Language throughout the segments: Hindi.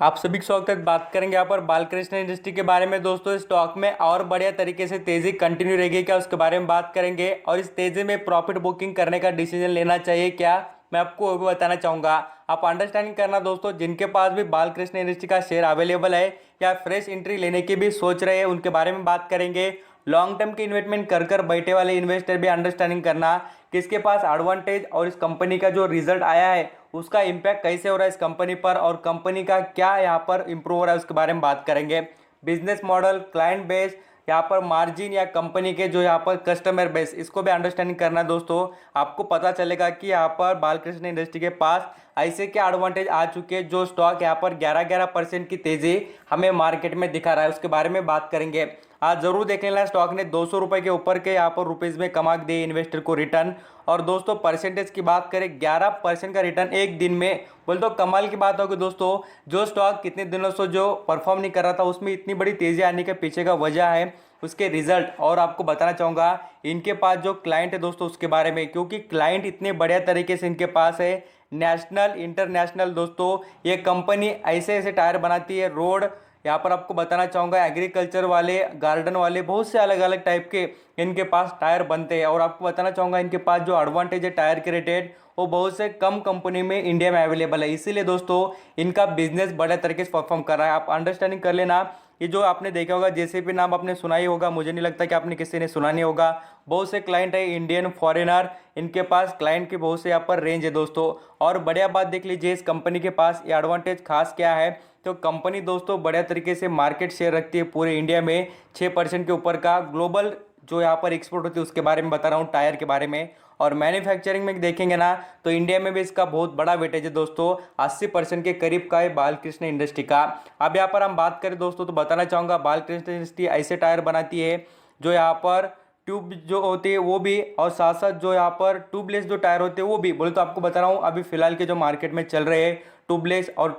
आप सभी का स्वागत है। बात करेंगे यहाँ पर बालकृष्ण इंडस्ट्री के बारे में। दोस्तों स्टॉक में और बढ़िया तरीके से तेजी कंटिन्यू रहेगी क्या, उसके बारे में बात करेंगे। और इस तेजी में प्रॉफिट बुकिंग करने का डिसीजन लेना चाहिए क्या, मैं आपको वो भी बताना चाहूँगा। आप अंडरस्टैंडिंग करना दोस्तों, जिनके पास भी बालकृष्ण इंडस्ट्री का शेयर अवेलेबल है या फ्रेश एंट्री लेने की भी सोच रहे हैं, उनके बारे में बात करेंगे। लॉन्ग टर्म की इन्वेस्टमेंट कर बैठे वाले इन्वेस्टर भी अंडरस्टैंडिंग करना, किसके पास एडवांटेज और इस कंपनी का जो रिजल्ट आया है उसका इम्पैक्ट कैसे हो रहा है इस कंपनी पर, और कंपनी का क्या यहाँ पर इंप्रूव हो रहा है उसके बारे में बात करेंगे। बिजनेस मॉडल, क्लाइंट बेस, यहाँ पर मार्जिन या कंपनी के जो यहाँ पर कस्टमर बेस, इसको भी अंडरस्टैंडिंग करना है दोस्तों। आपको पता चलेगा कि यहाँ पर बालकृष्ण इंडस्ट्री के पास ऐसे क्या एडवांटेज आ चुके हैं जो स्टॉक यहाँ पर 11% की तेजी हमें मार्केट में दिखा रहा है, उसके बारे में बात करेंगे। आज जरूर देख लेना, स्टॉक ने 200 रुपए के ऊपर के यहाँ पर रुपीज़ में कमा दिए इन्वेस्टर को रिटर्न। और दोस्तों परसेंटेज की बात करें, 11% का रिटर्न एक दिन में, बोल तो कमाल की बात होगी दोस्तों। जो स्टॉक कितने दिनों से जो परफॉर्म नहीं कर रहा था, उसमें इतनी बड़ी तेजी आने के पीछे का वजह है उसके रिजल्ट। और आपको बताना चाहूँगा इनके पास जो क्लाइंट है दोस्तों उसके बारे में, क्योंकि क्लाइंट इतने बढ़िया तरीके से इनके पास है, नेशनल इंटरनेशनल। दोस्तों ये कंपनी ऐसे ऐसे टायर बनाती है, रोड, यहाँ पर आपको बताना चाहूँगा एग्रीकल्चर वाले, गार्डन वाले, बहुत से अलग अलग टाइप के इनके पास टायर बनते हैं। और आपको बताना चाहूँगा इनके पास जो एडवांटेज है टायर के रिलेटेड, वो बहुत से कम कंपनी में इंडिया में अवेलेबल है, इसीलिए दोस्तों इनका बिजनेस बड़े तरीके से परफॉर्म कर रहा है। आप अंडरस्टैंडिंग कर लेना। ये जो आपने देखा होगा जेसीपी नाम आपने सुना ही होगा, मुझे नहीं लगता कि आपने किसी ने सुना नहीं होगा। बहुत से क्लाइंट है इंडियन फॉरेनर, इनके पास क्लाइंट की बहुत से यहाँ पर रेंज है दोस्तों। और बढ़िया बात देख लीजिए इस कंपनी के पास ये एडवांटेज खास क्या है, तो कंपनी दोस्तों बढ़िया तरीके से मार्केट शेयर रखती है पूरे इंडिया में 6% के ऊपर का। ग्लोबल जो यहाँ पर एक्सपोर्ट होती है उसके बारे में बता रहा हूँ, टायर के बारे में। और मैन्युफैक्चरिंग में देखेंगे ना तो इंडिया में भी इसका बहुत बड़ा वेटेज है दोस्तों, 80% के करीब का है बालकृष्ण इंडस्ट्री का। अब यहाँ पर हम बात करें दोस्तों तो बताना चाहूँगा बालकृष्ण इंडस्ट्री ऐसे टायर बनाती है जो यहाँ पर ट्यूब जो होती है वो भी, और साथ साथ जो यहाँ पर ट्यूबलेस जो टायर होते हैं वो भी। बोले तो आपको बता रहा हूँ अभी फिलहाल के जो मार्केट में चल रहे हैं ट्यूबलेस और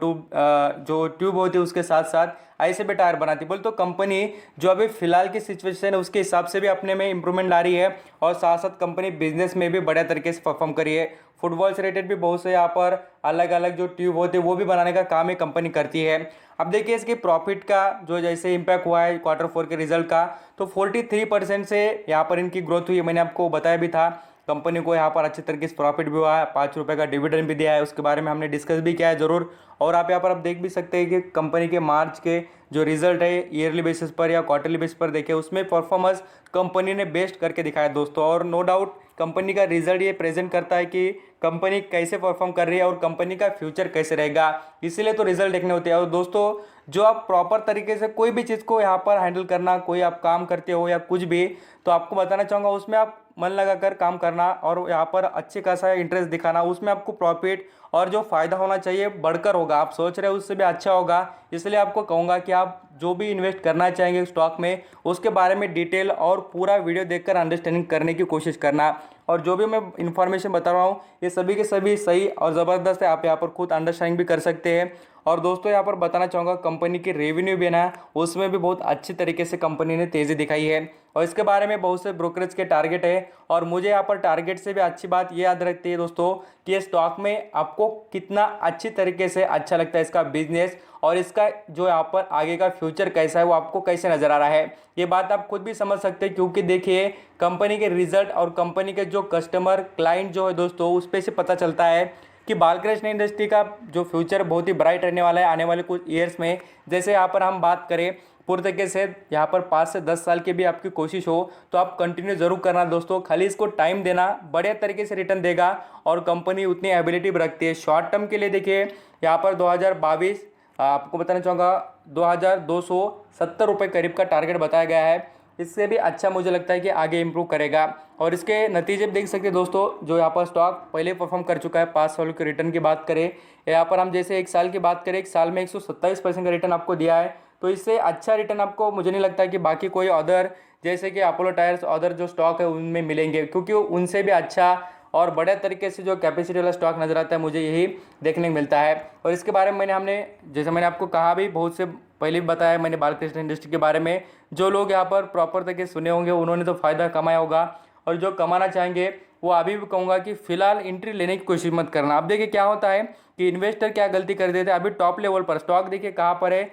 जो ट्यूब होती है उसके साथ साथ ऐसे भी टायर बनाती है। बोले तो कंपनी जो अभी फिलहाल की सिचुएशन है उसके हिसाब से भी अपने में इंप्रूवमेंट ला रही है, और साथ साथ कंपनी बिजनेस में भी बढ़िया तरीके से परफॉर्म करी है। फुटबॉल से रिलेटेड भी बहुत से यहाँ पर अलग अलग जो ट्यूब होते हैं वो भी बनाने का काम ये कंपनी करती है। अब देखिए इसकी प्रॉफिट का जो जैसे इम्पैक्ट हुआ है Q4 के रिजल्ट का, तो 43% से यहाँ पर इनकी ग्रोथ हुई है। मैंने आपको बताया भी था कंपनी को यहाँ पर अच्छे तरीके से प्रॉफिट भी हुआ है, 5 रुपये का डिविडेंड भी दिया है, उसके बारे में हमने डिस्कस भी किया है ज़रूर। और आप यहाँ पर आप देख भी सकते हैं कि कंपनी के मार्च के जो रिजल्ट है ईयरली बेसिस पर या क्वार्टरली बेसिस पर देखें, उसमें परफॉर्मेंस कंपनी ने बेस्ट करके दिखाया दोस्तों। और नो डाउट कंपनी का रिजल्ट ये प्रेजेंट करता है कि कंपनी कैसे परफॉर्म कर रही है और कंपनी का फ्यूचर कैसे रहेगा, इसीलिए तो रिजल्ट देखने होते हैं। और दोस्तों जो आप प्रॉपर तरीके से कोई भी चीज़ को यहाँ पर हैंडल करना, कोई आप काम करते हो या कुछ भी, तो आपको बताना चाहूँगा उसमें आप मन लगाकर काम करना और यहाँ पर अच्छे खासा इंटरेस्ट दिखाना, उसमें आपको प्रॉफिट और जो फायदा होना चाहिए बढ़कर होगा। आप सोच रहे हो उससे भी अच्छा होगा, इसलिए आपको कहूँगा कि आप जो भी इन्वेस्ट करना चाहेंगे स्टॉक में उसके बारे में डिटेल और पूरा वीडियो देखकर अंडरस्टैंडिंग करने की कोशिश करना। और जो भी मैं इन्फॉर्मेशन बता रहा हूँ ये सभी के सभी सही और ज़बरदस्त है, आप यहाँ पर खुद अंडरस्टैंडिंग भी कर सकते हैं। और दोस्तों यहाँ पर बताना चाहूँगा कंपनी की रेवेन्यू भी ना उसमें भी बहुत अच्छी तरीके से कंपनी ने तेज़ी दिखाई है, और इसके बारे में बहुत से ब्रोकरेज के टारगेट है। और मुझे यहाँ पर टारगेट से भी अच्छी बात ये याद रखती है दोस्तों कि ये स्टॉक में आपको कितना अच्छी तरीके से अच्छा लगता है इसका बिजनेस, और इसका जो यहाँ पर आगे का फ्यूचर कैसा है वो आपको कैसे नज़र आ रहा है, ये बात आप खुद भी समझ सकते हैं। क्योंकि देखिए कंपनी के रिजल्ट और कंपनी के जो कस्टमर क्लाइंट जो है दोस्तों उस पर से पता चलता है कि बालकृष्ण इंडस्ट्री का जो फ्यूचर बहुत ही ब्राइट रहने वाला है आने वाले कुछ ईयर्स में। जैसे यहाँ पर हम बात करें पूरी तरीके से यहाँ पर 5 से 10 साल की भी आपकी कोशिश हो तो आप कंटिन्यू जरूर करना दोस्तों, खाली इसको टाइम देना, बढ़िया तरीके से रिटर्न देगा। और कंपनी उतनी एबिलिटी भी रखती है। शॉर्ट टर्म के लिए देखिए यहाँ पर 2022 आपको बताना चाहूँगा 2270 रुपये करीब का टारगेट बताया गया है, इससे भी अच्छा मुझे लगता है कि आगे इंप्रूव करेगा। और इसके नतीजे भी देख सकते हैं दोस्तों, जो यहाँ पर स्टॉक पहले परफॉर्म कर चुका है। 5 साल के रिटर्न की बात करें, यहाँ पर हम जैसे 1 साल की बात करें, 1 साल में 127% का रिटर्न आपको दिया है, तो इससे अच्छा रिटर्न आपको मुझे नहीं लगता कि बाकी कोई अदर जैसे कि अपोलो टायर्स अदर जो स्टॉक है उनमें मिलेंगे, क्योंकि उनसे भी अच्छा और बड़े तरीके से जो कैपेसिटी वाला स्टॉक नज़र आता है मुझे यही देखने को मिलता है। और इसके बारे में हमने जैसे मैंने आपको कहा भी बहुत से पहले भी बताया मैंने बालकृष्ण इंडस्ट्री के बारे में, जो लोग यहाँ पर प्रॉपर तरीके से सुने होंगे उन्होंने तो फ़ायदा कमाया होगा, और जो कमाना चाहेंगे वो अभी भी कहूँगा कि फिलहाल एंट्री लेने की कोशिश मत करना। अब देखिए क्या होता है कि इन्वेस्टर क्या गलती कर देते हैं, अभी टॉप लेवल पर स्टॉक देखिए कहाँ पर है,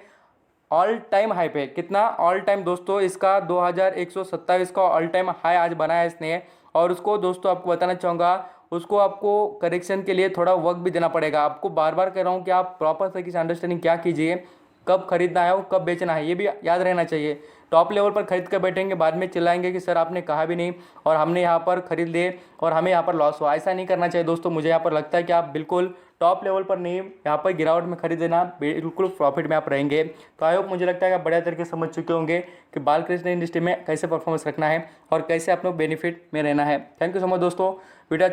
ऑल टाइम हाई पे। कितना ऑल टाइम दोस्तों, इसका 2127 का ऑल टाइम हाई आज बनाया इसने। और उसको दोस्तों आपको बताना चाहूँगा, उसको आपको करेक्शन के लिए थोड़ा वक्त भी देना पड़ेगा। आपको बार बार कह रहा हूँ कि आप प्रॉपर तरीके से अंडरस्टैंडिंग क्या कीजिए, कब खरीदना है और कब बेचना है, ये भी याद रहना चाहिए। टॉप लेवल पर खरीद कर बैठेंगे, बाद में चिल्लाएंगे कि सर आपने कहा भी नहीं और हमने यहाँ पर खरीद लिए और हमें यहाँ पर लॉस हुआ। ऐसा नहीं करना चाहिए दोस्तों। मुझे यहाँ पर लगता है कि आप बिल्कुल टॉप लेवल पर नहीं, यहाँ पर गिरावट में खरीद लेना, बिल्कुल प्रॉफिट में आप रहेंगे। तो आई होप, मुझे लगता है कि आप बढ़िया तरीके से समझ चुके होंगे कि बालकृष्ण इंडस्ट्री में कैसे परफॉर्मेंस रखना है और कैसे आप लोग बेनिफिट में रहना है। थैंक यू सो मच दोस्तों। वीडियो